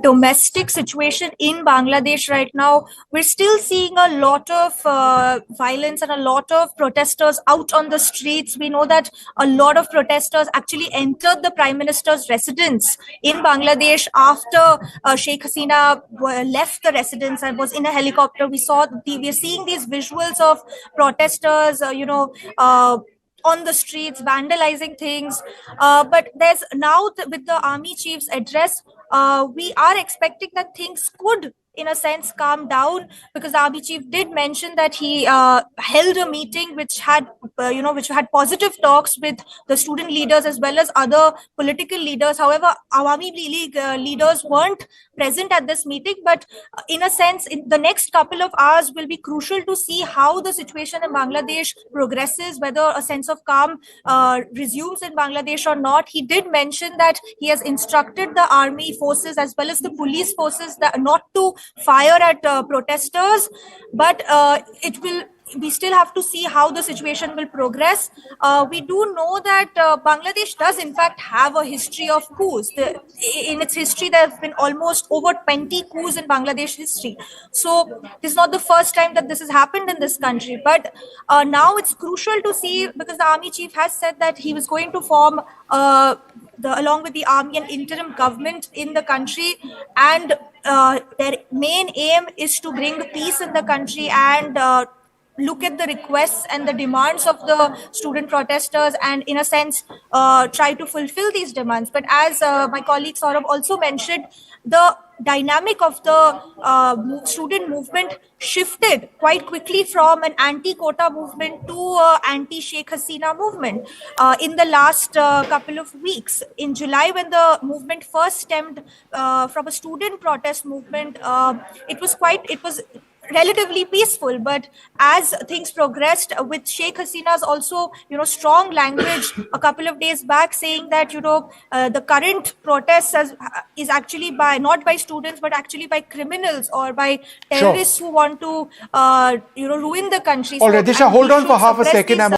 domestic situation in Bangladesh right now, we're still seeing a lot of violence and a lot of protesters out on the streets. We know that a lot of protesters actually entered the Prime Minister's residence in Bangladesh after Sheikh Hasina left the residence and was in a helicopter. We're seeing these visuals of protesters, on the streets, vandalizing things. But there's now with the army chief's address, we are expecting that things could, in a sense, calm down, because the army chief did mention that he held a meeting which had positive talks with the student leaders as well as other political leaders. However, Awami League leaders weren't present at this meeting, but in a sense, in the next couple of hours will be crucial to see how the situation in Bangladesh progresses, whether a sense of calm resumes in Bangladesh or not. He did mention that he has instructed the army forces as well as the police forces that not to fire at protesters, but we still have to see how the situation will progress. We do know that Bangladesh does in fact have a history of coups. In its history, there have been almost over 20 coups in Bangladesh history. So this is not the first time that this has happened in this country. But now it's crucial to see, because the army chief has said that he was going to form along with the army, an interim government in the country, and their main aim is to bring peace in the country and look at the requests and the demands of the student protesters and, in a sense, try to fulfill these demands. But as my colleague Saurabh also mentioned, the dynamic of the student movement shifted quite quickly from an anti-quota movement to anti-Sheikh Hasina movement in the last couple of weeks. In July, when the movement first stemmed from a student protest movement, it was relatively peaceful, but as things progressed, with Sheikh Hasina's also strong language a couple of days back saying that the current protests is actually not by students but actually by criminals or by terrorists who want to ruin the country. All right, Disha, hold on for half a second.